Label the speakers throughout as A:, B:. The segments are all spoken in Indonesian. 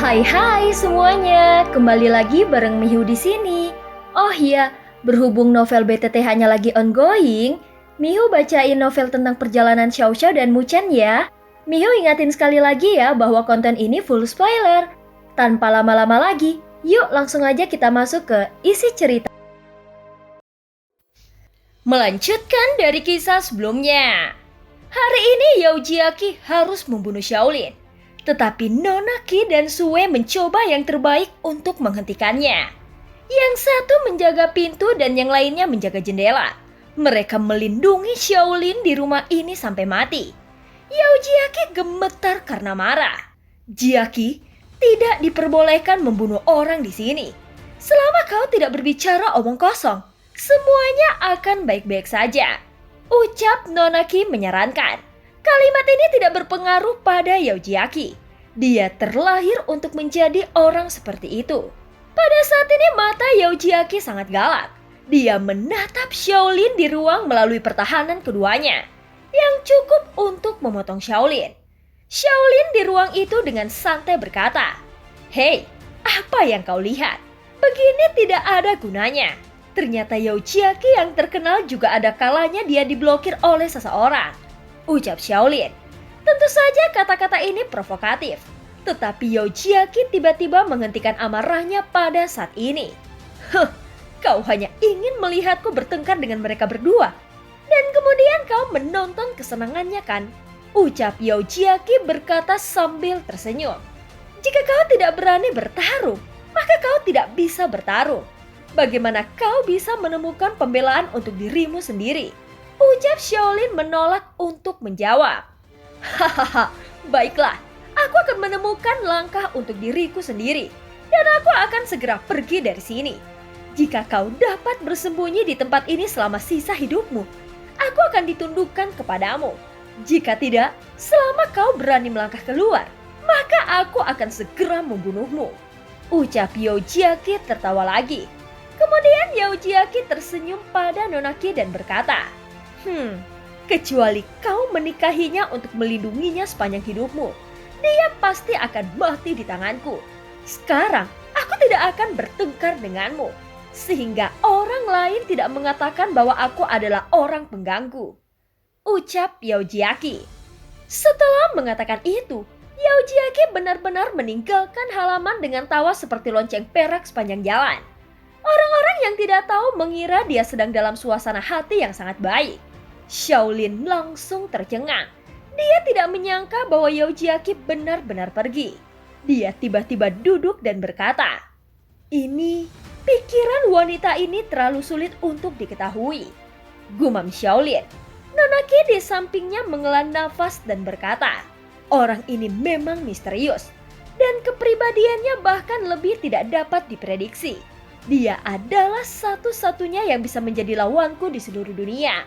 A: Hai semuanya, kembali lagi bareng Mihu di sini. Oh iya, berhubung novel BTTH-nya lagi ongoing, Mihu bacain novel tentang perjalanan Xiao Xiao dan Muchen ya. Mihu ingatin sekali lagi ya bahwa konten ini full spoiler. Tanpa lama-lama lagi, yuk langsung aja kita masuk ke isi cerita. Melanjutkan dari kisah sebelumnya. Hari ini Yao Jiaqi harus membunuh Shaolin. Tetapi Nona Qi dan Sue mencoba yang terbaik untuk menghentikannya. Yang satu menjaga pintu dan yang lainnya menjaga jendela. Mereka melindungi Shaolin di rumah ini sampai mati. Yao Jiaqi gemetar karena marah. Jiaqi tidak diperbolehkan membunuh orang di sini. Selama kau tidak berbicara omong kosong, semuanya akan baik-baik saja. Ucap Nona Qi menyarankan. Kalimat ini tidak berpengaruh pada Yao Jiaqi. Dia terlahir untuk menjadi orang seperti itu. Pada saat ini mata Yao Jiaqi sangat galak. Dia menatap Shaolin di ruang melalui pertahanan keduanya, yang cukup untuk memotong Shaolin. Shaolin di ruang itu dengan santai berkata, "Hei, apa yang kau lihat? Begini tidak ada gunanya." Ternyata Yao Jiaqi yang terkenal juga ada kalanya dia diblokir oleh seseorang. Ucap Shaolin. Tentu saja kata-kata ini provokatif. Tetapi Yao Jiaqi tiba-tiba menghentikan amarahnya pada saat ini. Kau hanya ingin melihatku bertengkar dengan mereka berdua. Dan kemudian kau menonton kesenangannya kan? Ucap Yao Jiaqi berkata sambil tersenyum. Jika kau tidak berani bertarung, maka kau tidak bisa bertarung. Bagaimana kau bisa menemukan pembelaan untuk dirimu sendiri? Ucap Shaolin menolak untuk menjawab. Hahaha, baiklah, aku akan menemukan langkah untuk diriku sendiri. Dan aku akan segera pergi dari sini. Jika kau dapat bersembunyi di tempat ini selama sisa hidupmu, aku akan ditundukkan kepadamu. Jika tidak, selama kau berani melangkah keluar, maka aku akan segera membunuhmu. Ucap Yao Jiaqi tertawa lagi. Kemudian Yao Jiaqi tersenyum pada Nona Qi dan berkata, kecuali kau menikahinya untuk melindunginya sepanjang hidupmu, dia pasti akan mati di tanganku. Sekarang, aku tidak akan bertengkar denganmu, sehingga orang lain tidak mengatakan bahwa aku adalah orang pengganggu. Ucap Yao Jiaqi. Setelah mengatakan itu, Yao Jiaqi benar-benar meninggalkan halaman dengan tawa seperti lonceng perak sepanjang jalan. Orang-orang yang tidak tahu mengira dia sedang dalam suasana hati yang sangat baik. Shaolin langsung tercengang. Dia tidak menyangka bahwa Yao Jiaqi benar-benar pergi. Dia tiba-tiba duduk dan berkata, pikiran wanita ini terlalu sulit untuk diketahui. Gumam Shaolin. Nona Qi di sampingnya menghela nafas dan berkata, orang ini memang misterius. Dan kepribadiannya bahkan lebih tidak dapat diprediksi. Dia adalah satu-satunya yang bisa menjadi lawanku di seluruh dunia.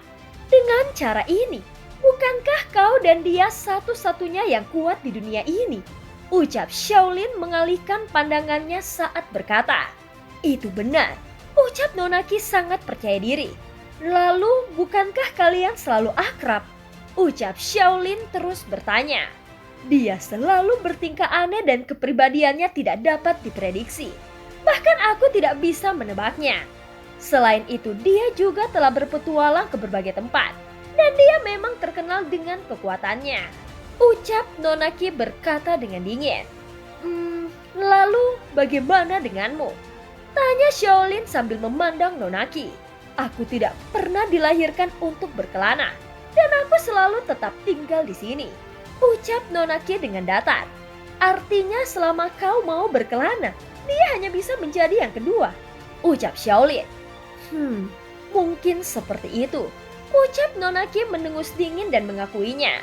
A: Dengan cara ini, bukankah kau dan dia satu-satunya yang kuat di dunia ini? Ucap Shaolin mengalihkan pandangannya saat berkata. Itu benar, ucap Nona Qi sangat percaya diri. Lalu, bukankah kalian selalu akrab? Ucap Shaolin terus bertanya. Dia selalu bertingkah aneh dan kepribadiannya tidak dapat diprediksi. Bahkan aku tidak bisa menebaknya. Selain itu, dia juga telah berpetualang ke berbagai tempat. Dan dia memang terkenal dengan kekuatannya. Ucap Nona Qi berkata dengan dingin. Lalu bagaimana denganmu? Tanya Shaolin sambil memandang Nona Qi. Aku tidak pernah dilahirkan untuk berkelana. Dan aku selalu tetap tinggal di sini. Ucap Nona Qi dengan datar. Artinya selama kau mau berkelana, dia hanya bisa menjadi yang kedua. Ucap Shaolin. Mungkin seperti itu. Ucap Nona Qi mendengus dingin dan mengakuinya.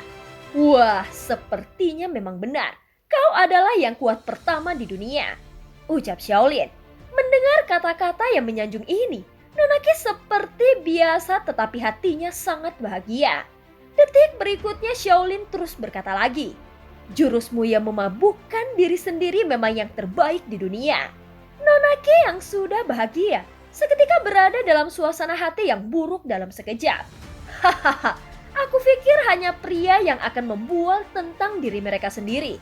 A: Wah, sepertinya memang benar. Kau adalah yang kuat pertama di dunia. Ucap Shaolin. Mendengar kata-kata yang menyanjung ini, Nona Qi seperti biasa tetapi hatinya sangat bahagia. Detik berikutnya Shaolin terus berkata lagi. Jurusmu yang memabukkan diri sendiri memang yang terbaik di dunia. Nona Qi yang sudah bahagia seketika berada dalam suasana hati yang buruk dalam sekejap. Hahaha, aku pikir hanya pria yang akan membual tentang diri mereka sendiri.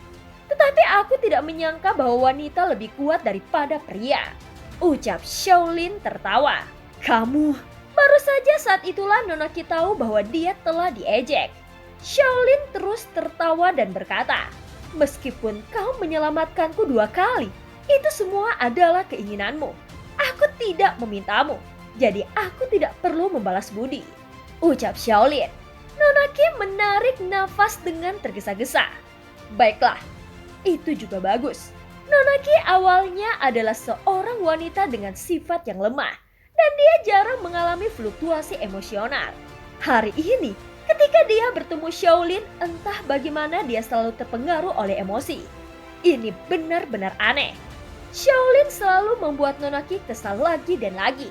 A: Tetapi aku tidak menyangka bahwa wanita lebih kuat daripada pria. Ucap Shaolin tertawa. Kamu, baru saja saat itulah Nonaki tahu bahwa dia telah diejek. Shaolin terus tertawa dan berkata, meskipun kau menyelamatkanku 2 kali, itu semua adalah keinginanmu. Aku tidak memintamu, jadi aku tidak perlu membalas budi. Ucap Shaolin. Nonaki menarik nafas dengan tergesa-gesa. Baiklah, itu juga bagus. Nonaki awalnya adalah seorang wanita dengan sifat yang lemah dan dia jarang mengalami fluktuasi emosional. Hari ini, ketika dia bertemu Shaolin, entah bagaimana dia selalu terpengaruh oleh emosi. Ini benar-benar aneh. Shaolin selalu membuat Nonaki kesal lagi dan lagi.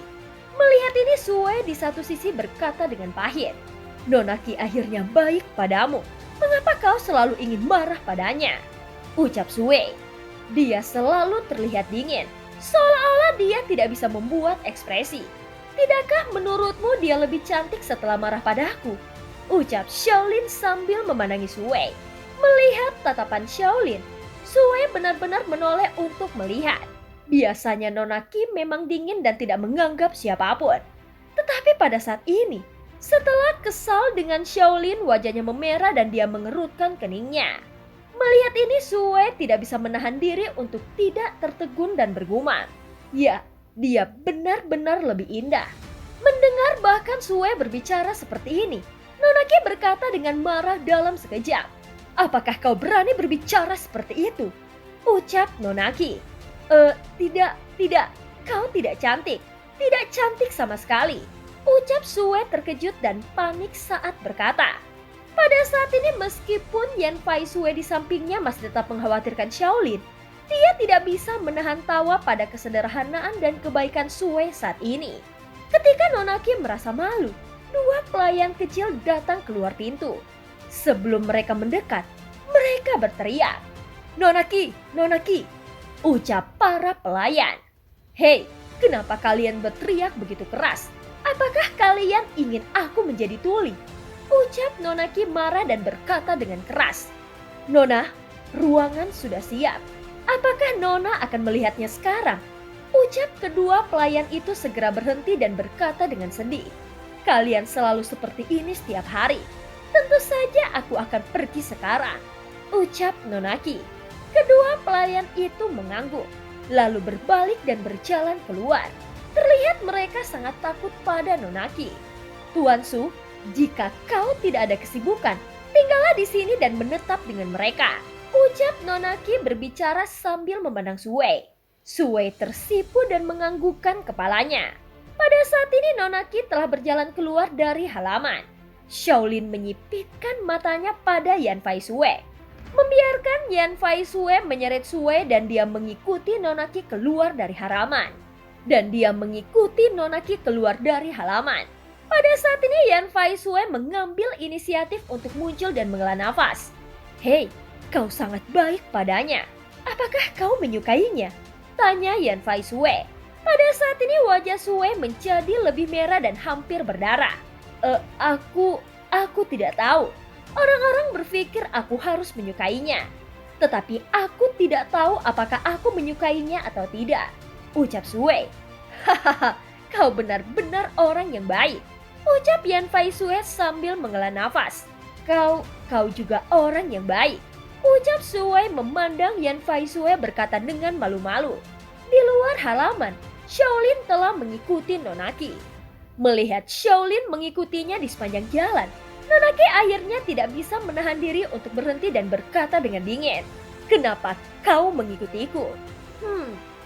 A: Melihat ini, Sue di satu sisi berkata dengan pahit, Nonaki akhirnya baik padamu. Mengapa kau selalu ingin marah padanya? Ucap Sue. Dia selalu terlihat dingin, seolah-olah dia tidak bisa membuat ekspresi. Tidakkah menurutmu dia lebih cantik setelah marah padaku? Ucap Shaolin sambil memandangi Sue. Melihat tatapan Shaolin, Sue benar-benar menoleh untuk melihat. Biasanya Nonaki memang dingin dan tidak menganggap siapapun. Tetapi pada saat ini, setelah kesal dengan Shaolin, wajahnya memerah dan dia mengerutkan keningnya. Melihat ini, Sue tidak bisa menahan diri untuk tidak tertegun dan bergumam. Ya, dia benar-benar lebih indah. Mendengar bahkan Sue berbicara seperti ini, Nonaki berkata dengan marah dalam sekejap. Apakah kau berani berbicara seperti itu? Ucap Nonaki. Tidak, kau tidak cantik. Tidak cantik sama sekali. Ucap Sue terkejut dan panik saat berkata. Pada saat ini meskipun Yan Fai Sue di sampingnya masih tetap mengkhawatirkan Shaolin, dia tidak bisa menahan tawa pada kesederhanaan dan kebaikan Sue saat ini. Ketika Nonaki merasa malu, 2 pelayan kecil datang keluar pintu. Sebelum mereka mendekat, mereka berteriak, Nonaki, Nonaki, ucap para pelayan. Hei, kenapa kalian berteriak begitu keras? Apakah kalian ingin aku menjadi tuli? Ucap Nonaki marah dan berkata dengan keras. Nona, ruangan sudah siap. Apakah Nona akan melihatnya sekarang? Ucap kedua pelayan itu segera berhenti dan berkata dengan sedih. Kalian selalu seperti ini setiap hari. Tentu saja aku akan pergi sekarang. Ucap Nonaki. Kedua pelayan itu mengangguk, lalu berbalik dan berjalan keluar. Terlihat mereka sangat takut pada Nonaki. Tuan Su, jika kau tidak ada kesibukan, tinggallah di sini dan menetap dengan mereka. Ucap Nonaki berbicara sambil memandang Sue. Sue tersipu dan menganggukkan kepalanya. Pada saat ini Nonaki telah berjalan keluar dari halaman. Shaolin menyipitkan matanya pada Yan Fai Sue. Membiarkan Yan Fai Sue menyeret Sue dan dia mengikuti Nonaki keluar dari halaman. Pada saat ini Yan Fai Sue mengambil inisiatif untuk muncul dan menghela nafas. Hei, kau sangat baik padanya. Apakah kau menyukainya? Tanya Yan Fai Sue. Pada saat ini wajah Sue menjadi lebih merah dan hampir berdarah. Aku tidak tahu. Orang-orang berpikir aku harus menyukainya. Tetapi aku tidak tahu apakah aku menyukainya atau tidak. Ucap Sue. Hahaha, kau benar-benar orang yang baik. Ucap Yan Fai Sue sambil menghela nafas. Kau juga orang yang baik. Ucap Sue memandang Yan Fai Sue berkata dengan malu-malu. Di luar halaman, Shaolin telah mengikuti Nonaki. Melihat Shaolin mengikutinya di sepanjang jalan, Nonaki akhirnya tidak bisa menahan diri untuk berhenti dan berkata dengan dingin. Kenapa kau mengikutiku?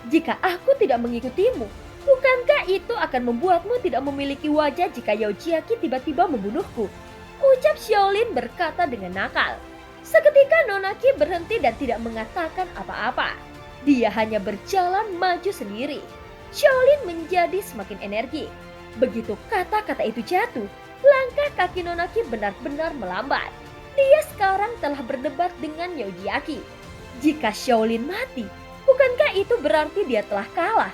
A: Jika aku tidak mengikutimu, bukankah itu akan membuatmu tidak memiliki wajah jika Yao Jiaqi tiba-tiba membunuhku? Ucap Shaolin berkata dengan nakal. Seketika Nonaki berhenti dan tidak mengatakan apa-apa. Dia hanya berjalan maju sendiri. Shaolin menjadi semakin energi. Begitu kata-kata itu jatuh, langkah kaki Nonaki benar-benar melambat. Dia sekarang telah berdebat dengan Yao Jiaqi. Jika Shaolin mati, bukankah itu berarti dia telah kalah?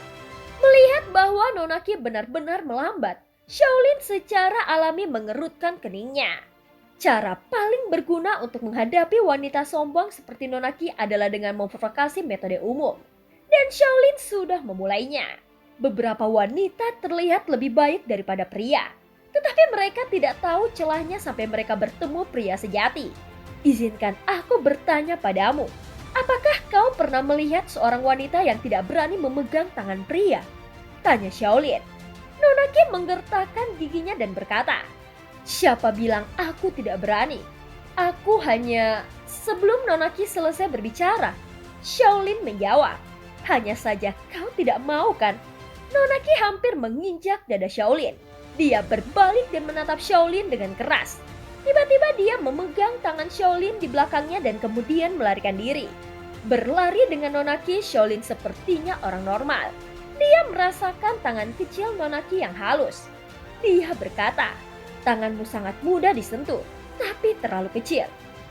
A: Melihat bahwa Nonaki benar-benar melambat, Shaolin secara alami mengerutkan keningnya. Cara paling berguna untuk menghadapi wanita sombong seperti Nonaki adalah dengan memprovokasi metode umum. Dan Shaolin sudah memulainya. Beberapa wanita terlihat lebih baik daripada pria. Tetapi mereka tidak tahu celahnya sampai mereka bertemu pria sejati. Izinkan aku bertanya padamu. Apakah kau pernah melihat seorang wanita yang tidak berani memegang tangan pria? Tanya Shaolin. Nonaki menggertakkan giginya dan berkata, "Siapa bilang aku tidak berani? Aku hanya..." Sebelum Nonaki selesai berbicara, Shaolin menjawab, "Hanya saja kau tidak mau kan?" Nonaki hampir menginjak dada Shaolin. Dia berbalik dan menatap Shaolin dengan keras. Tiba-tiba dia memegang tangan Shaolin di belakangnya dan kemudian melarikan diri. Berlari dengan Nonaki, Shaolin sepertinya orang normal. Dia merasakan tangan kecil Nonaki yang halus. Dia berkata, "Tanganmu sangat mudah disentuh, tapi terlalu kecil.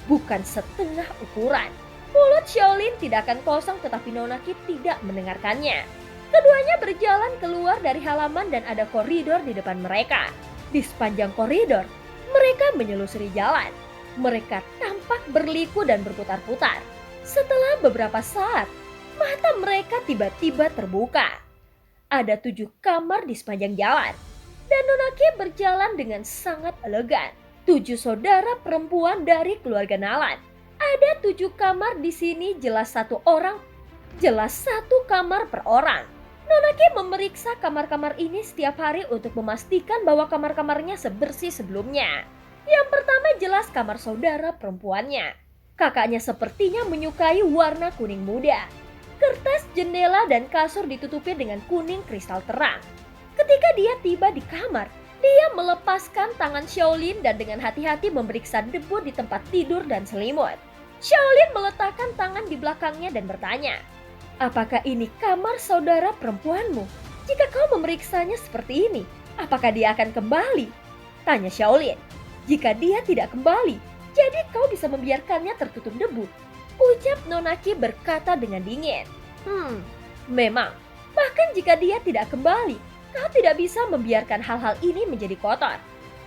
A: Bukan setengah ukuran." Mulut Shaolin tidak akan kosong tetapi Nonaki tidak mendengarkannya. Keduanya berjalan keluar dari halaman dan ada koridor di depan mereka. Di sepanjang koridor, mereka menyelusuri jalan. Mereka tampak berliku dan berputar-putar. Setelah beberapa saat, mata mereka tiba-tiba terbuka. Ada 7 kamar di sepanjang jalan. Dan Nonaki berjalan dengan sangat elegan. 7 saudara perempuan dari keluarga Nalan. Ada 7 kamar di sini, jelas satu kamar per orang. Nonaki memeriksa kamar-kamar ini setiap hari untuk memastikan bahwa kamar-kamarnya sebersih sebelumnya. Yang pertama jelas kamar saudara perempuannya. Kakaknya sepertinya menyukai warna kuning muda. Kertas, jendela, dan kasur ditutupi dengan kuning kristal terang. Ketika dia tiba di kamar, dia melepaskan tangan Shaolin dan dengan hati-hati memeriksa debu di tempat tidur dan selimut. Shaolin meletakkan tangan di belakangnya dan bertanya, "Apakah ini kamar saudara perempuanmu? Jika kau memeriksanya seperti ini, apakah dia akan kembali?" Tanya Shaolin. "Jika dia tidak kembali, jadi kau bisa membiarkannya tertutup debu?" Ucap Nonaki berkata dengan dingin. Memang. Bahkan jika dia tidak kembali, kau tidak bisa membiarkan hal-hal ini menjadi kotor.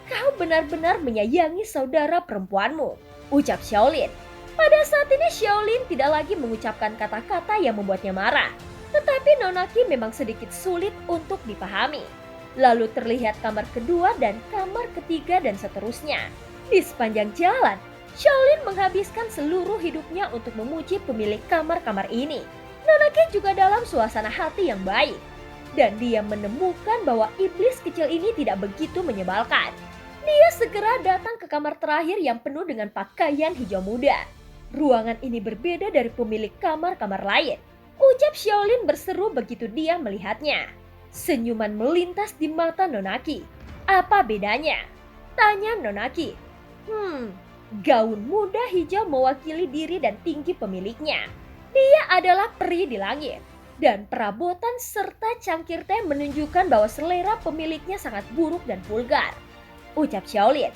A: Kau benar-benar menyayangi saudara perempuanmu, ucap Shaolin. Pada saat ini Shaolin tidak lagi mengucapkan kata-kata yang membuatnya marah. Tetapi Nonaki memang sedikit sulit untuk dipahami. Lalu terlihat kamar kedua dan kamar ketiga dan seterusnya. Di sepanjang jalan, Shaolin menghabiskan seluruh hidupnya untuk memuji pemilik kamar-kamar ini. Nonaki juga dalam suasana hati yang baik. Dan dia menemukan bahwa iblis kecil ini tidak begitu menyebalkan. Dia segera datang ke kamar terakhir yang penuh dengan pakaian hijau muda. Ruangan ini berbeda dari pemilik kamar-kamar lain. Ucap Shaolin berseru begitu dia melihatnya. Senyuman melintas di mata Nonaki. "Apa bedanya?" tanya Nonaki. Gaun muda hijau mewakili diri dan tinggi pemiliknya. Dia adalah peri di langit. Dan perabotan serta cangkir teh menunjukkan bahwa selera pemiliknya sangat buruk dan vulgar. Ucap Shaolin.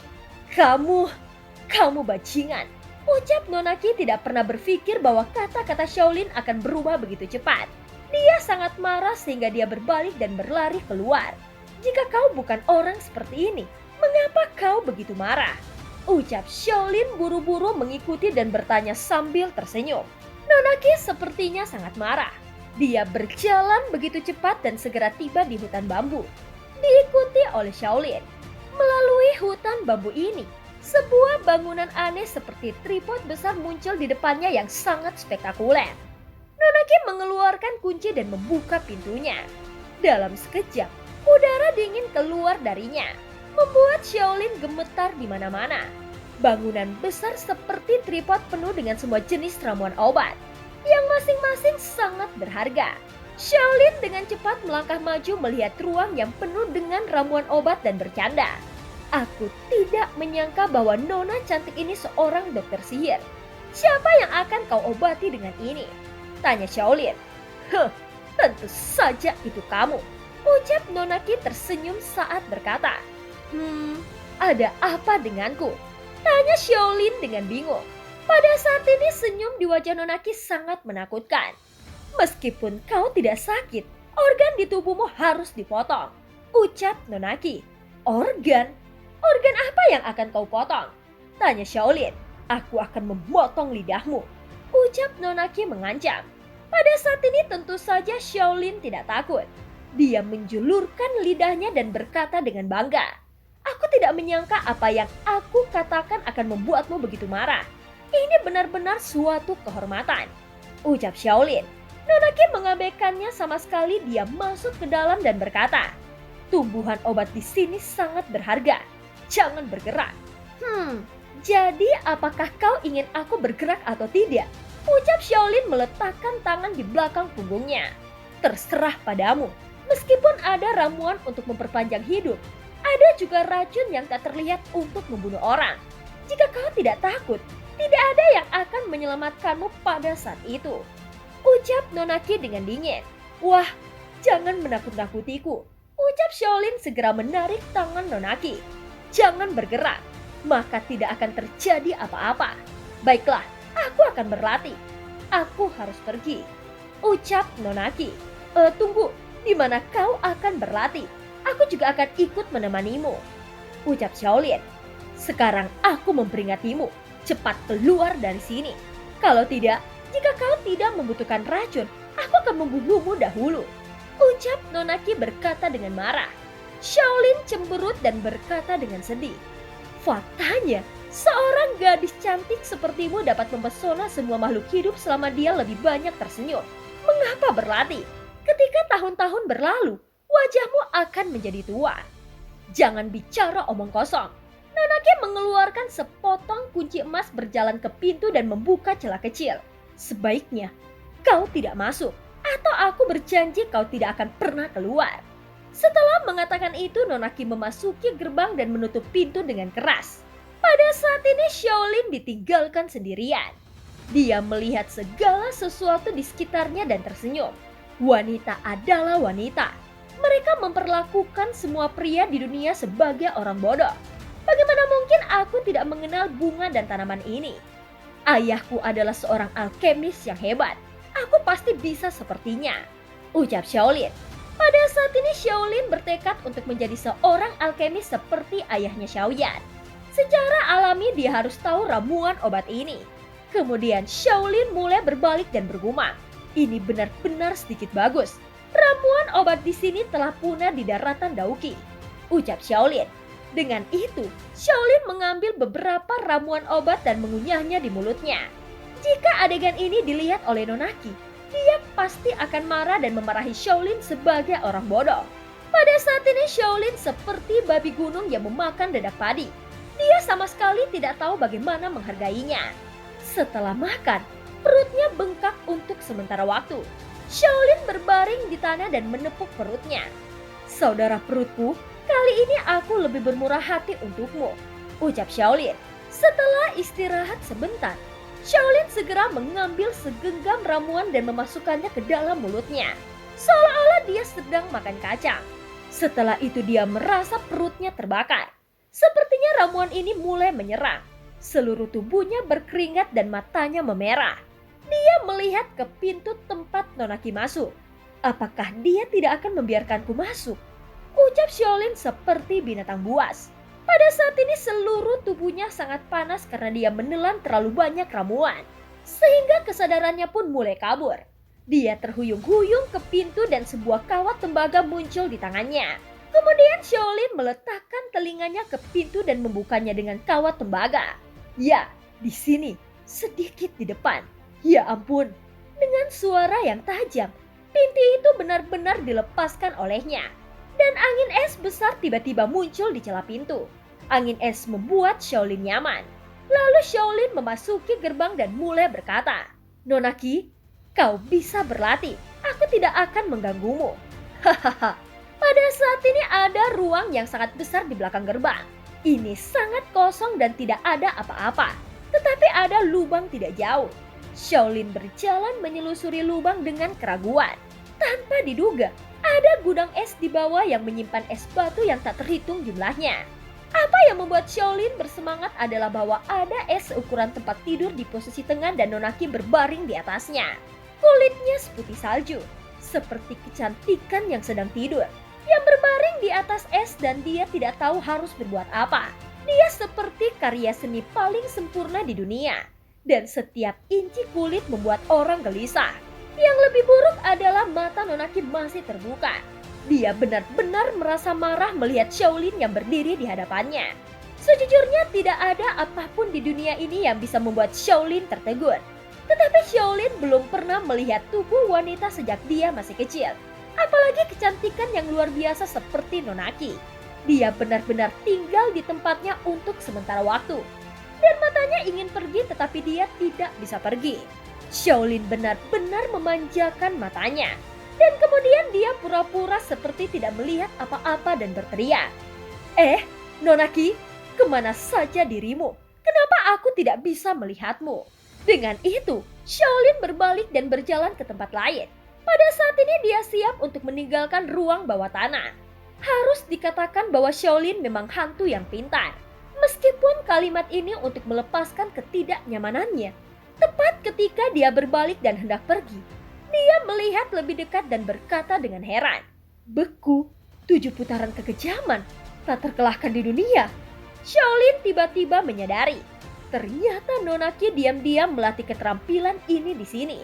A: Kamu bajingan. Ucap Nonaki tidak pernah berpikir bahwa kata-kata Shaolin akan berubah begitu cepat. Dia sangat marah sehingga dia berbalik dan berlari keluar. "Jika kau bukan orang seperti ini, mengapa kau begitu marah?" Ucap Shaolin buru-buru mengikuti dan bertanya sambil tersenyum. Nonaki sepertinya sangat marah. Dia berjalan begitu cepat dan segera tiba di hutan bambu. Diikuti oleh Shaolin. Melalui hutan bambu ini, sebuah bangunan aneh seperti tripod besar muncul di depannya yang sangat spektakuler. Nonaki mengeluarkan kunci dan membuka pintunya. Dalam sekejap, udara dingin keluar darinya, membuat Shaolin gemetar di mana-mana. Bangunan besar seperti tripod penuh dengan semua jenis ramuan obat yang masing-masing sangat berharga. Shaolin dengan cepat melangkah maju melihat ruang yang penuh dengan ramuan obat dan bercanda. "Aku tidak menyangka bahwa nona cantik ini seorang dokter sihir. Siapa yang akan kau obati dengan ini?" tanya Shaolin. Tentu saja itu kamu," ucap Nonaki tersenyum saat berkata. Ada apa denganku?" tanya Shaolin dengan bingung. Pada saat ini senyum di wajah Nonaki sangat menakutkan. "Meskipun kau tidak sakit, organ di tubuhmu harus dipotong," ucap Nonaki. "Organ? Organ apa yang akan kau potong?" Tanya Shaolin. Aku akan memotong lidahmu, ucap Nonaki mengancam. Pada saat ini tentu saja Shaolin tidak takut. Dia menjulurkan lidahnya dan berkata dengan bangga, aku tidak menyangka apa yang aku katakan akan membuatmu begitu marah. Ini benar-benar suatu kehormatan, ucap Shaolin. Nonaki mengabaikannya sama sekali. Dia masuk ke dalam dan berkata, tumbuhan obat di sini sangat berharga. Jangan bergerak. Jadi apakah kau ingin aku bergerak atau tidak? Ucap Shaolin meletakkan tangan di belakang punggungnya. Terserah padamu. Meskipun ada ramuan untuk memperpanjang hidup, ada juga racun yang tak terlihat untuk membunuh orang. Jika kau tidak takut, tidak ada yang akan menyelamatkanmu pada saat itu, ucap Nonaki dengan dingin. Wah, jangan menakut-nakutiku, ucap Shaolin segera menarik tangan Nonaki. Jangan bergerak, maka tidak akan terjadi apa-apa. Baiklah, aku akan berlatih. Aku harus pergi, ucap Nonaki. Tunggu, di mana kau akan berlatih? Aku juga akan ikut menemanimu, ucap Shaolin. Sekarang aku memperingatmu, cepat keluar dari sini. Kalau tidak, jika kau tidak membutuhkan racun, aku akan membunuhmu dahulu, ucap Nonaki berkata dengan marah. Shaolin cemberut dan berkata dengan sedih. Faktanya, seorang gadis cantik sepertimu dapat mempesona semua makhluk hidup selama dia lebih banyak tersenyum. Mengapa berlatih? Ketika tahun-tahun berlalu, wajahmu akan menjadi tua. Jangan bicara omong kosong. Nonaki mengeluarkan sepotong kunci emas, berjalan ke pintu dan membuka celah kecil. Sebaiknya kau tidak masuk, atau aku berjanji kau tidak akan pernah keluar. Setelah mengatakan itu, Nonaki memasuki gerbang dan menutup pintu dengan keras. Pada saat ini Shaolin ditinggalkan sendirian. Dia melihat segala sesuatu di sekitarnya dan tersenyum. Wanita adalah wanita. Mereka memperlakukan semua pria di dunia sebagai orang bodoh. Bagaimana mungkin aku tidak mengenal bunga dan tanaman ini? Ayahku adalah seorang alkemis yang hebat. Aku pasti bisa sepertinya, ucap Shaolin. Pada saat ini Shaolin bertekad untuk menjadi seorang alkemis seperti ayahnya Xiaoyan. Secara alami dia harus tahu ramuan obat ini. Kemudian Shaolin mulai berbalik dan bergumam. Ini benar-benar sedikit bagus. Ramuan obat di sini telah punah di daratan Dauki, ucap Shaolin. Dengan itu, Shaolin mengambil beberapa ramuan obat dan mengunyahnya di mulutnya. Jika adegan ini dilihat oleh Nonaki, dia pasti akan marah dan memarahi Shaolin sebagai orang bodoh. Pada saat ini Shaolin seperti babi gunung yang memakan dadak padi. Dia sama sekali tidak tahu bagaimana menghargainya. Setelah makan, perutnya bengkak untuk sementara waktu. Shaolin berbaring di tanah dan menepuk perutnya. Saudara perutku, kali ini aku lebih bermurah hati untukmu, ucap Shaolin. Setelah istirahat sebentar, Shaolin segera mengambil segenggam ramuan dan memasukkannya ke dalam mulutnya, seolah-olah dia sedang makan kacang. Setelah itu dia merasa perutnya terbakar. Sepertinya ramuan ini mulai menyerang. Seluruh tubuhnya berkeringat dan matanya memerah. Dia melihat ke pintu tempat Nonaki masuk. Apakah dia tidak akan membiarkanku masuk? Ucap Shaolin seperti binatang buas. Pada saat ini seluruh tubuhnya sangat panas karena dia menelan terlalu banyak ramuan. Sehingga kesadarannya pun mulai kabur. Dia terhuyung-huyung ke pintu dan sebuah kawat tembaga muncul di tangannya. Kemudian Shaolin meletakkan telinganya ke pintu dan membukanya dengan kawat tembaga. Ya, di sini, sedikit di depan. Ya ampun, dengan suara yang tajam, pintu itu benar-benar dilepaskan olehnya. Dan angin es besar tiba-tiba muncul di celah pintu. Angin es membuat Shaolin nyaman. Lalu Shaolin memasuki gerbang dan mulai berkata, Nonaki, kau bisa berlatih. Aku tidak akan mengganggumu. Hahaha. Pada saat ini ada ruang yang sangat besar di belakang gerbang. Ini sangat kosong dan tidak ada apa-apa. Tetapi ada lubang tidak jauh. Shaolin berjalan menyelusuri lubang dengan keraguan. Tanpa diduga, ada gudang es di bawah yang menyimpan es batu yang tak terhitung jumlahnya. Apa yang membuat Shaolin bersemangat adalah bahwa ada es seukuran tempat tidur di posisi tengah dan Nonaki berbaring di atasnya. Kulitnya seputih salju, seperti kecantikan yang sedang tidur, yang berbaring di atas es dan dia tidak tahu harus berbuat apa. Dia seperti karya seni paling sempurna di dunia. Dan setiap inci kulit membuat orang gelisah. Yang lebih buruk adalah mata Nonaki masih terbuka. Dia benar-benar merasa marah melihat Shaolin yang berdiri di hadapannya. Sejujurnya tidak ada apapun di dunia ini yang bisa membuat Shaolin tertegun. Tetapi Shaolin belum pernah melihat tubuh wanita sejak dia masih kecil. Apalagi kecantikan yang luar biasa seperti Nonaki. Dia benar-benar tinggal di tempatnya untuk sementara waktu. Dan matanya ingin pergi tetapi dia tidak bisa pergi. Shaolin benar-benar memanjakan matanya. Dan kemudian dia pura-pura seperti tidak melihat apa-apa dan berteriak. Nonaki, kemana saja dirimu? Kenapa aku tidak bisa melihatmu? Dengan itu, Shaolin berbalik dan berjalan ke tempat lain. Pada saat ini dia siap untuk meninggalkan ruang bawah tanah. Harus dikatakan bahwa Shaolin memang hantu yang pintar. Meskipun kalimat ini untuk melepaskan ketidaknyamanannya. Tepat ketika dia berbalik dan hendak pergi, dia melihat lebih dekat dan berkata dengan heran. Beku, 7 putaran kekejaman, tak terkalahkan di dunia. Shaolin tiba-tiba menyadari. Ternyata Nonaki diam-diam melatih keterampilan ini di sini.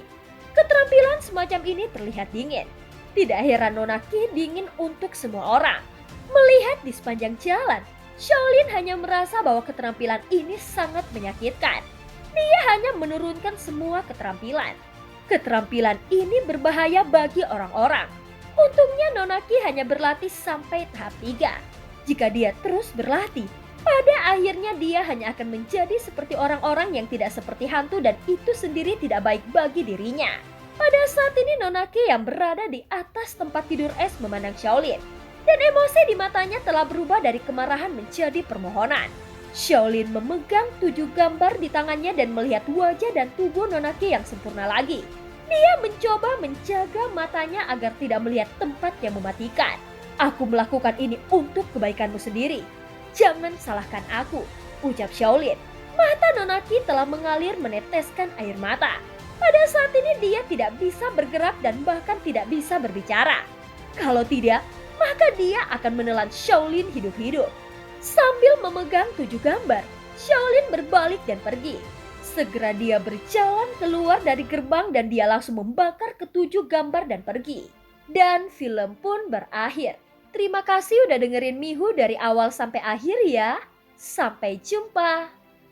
A: Keterampilan semacam ini terlihat dingin. Tidak heran Nonaki dingin untuk semua orang. Melihat di sepanjang jalan, Shaolin hanya merasa bahwa keterampilan ini sangat menyakitkan. Dia hanya menurunkan semua keterampilan. Keterampilan ini berbahaya bagi orang-orang. Untungnya Nonaki hanya berlatih sampai tahap 3. Jika dia terus berlatih, pada akhirnya dia hanya akan menjadi seperti orang-orang yang tidak seperti hantu dan itu sendiri tidak baik bagi dirinya. Pada saat ini Nonaki yang berada di atas tempat tidur es memandang Shaolin. Dan emosi di matanya telah berubah dari kemarahan menjadi permohonan. Shaolin memegang 7 gambar di tangannya dan melihat wajah dan tubuh Nonaki yang sempurna lagi. Dia mencoba menjaga matanya agar tidak melihat tempat yang mematikan. Aku melakukan ini untuk kebaikanmu sendiri. Jangan salahkan aku, ucap Shaolin. Mata Nonaki telah mengalir meneteskan air mata. Pada saat ini dia tidak bisa bergerak dan bahkan tidak bisa berbicara. Kalau tidak, maka dia akan menelan Shaolin hidup-hidup. Sambil memegang 7 gambar, Shaolin berbalik dan pergi. Segera dia berjalan keluar dari gerbang dan dia langsung membakar ke-7 gambar dan pergi. Dan film pun berakhir. Terima kasih udah dengerin Mihu dari awal sampai akhir ya. Sampai jumpa.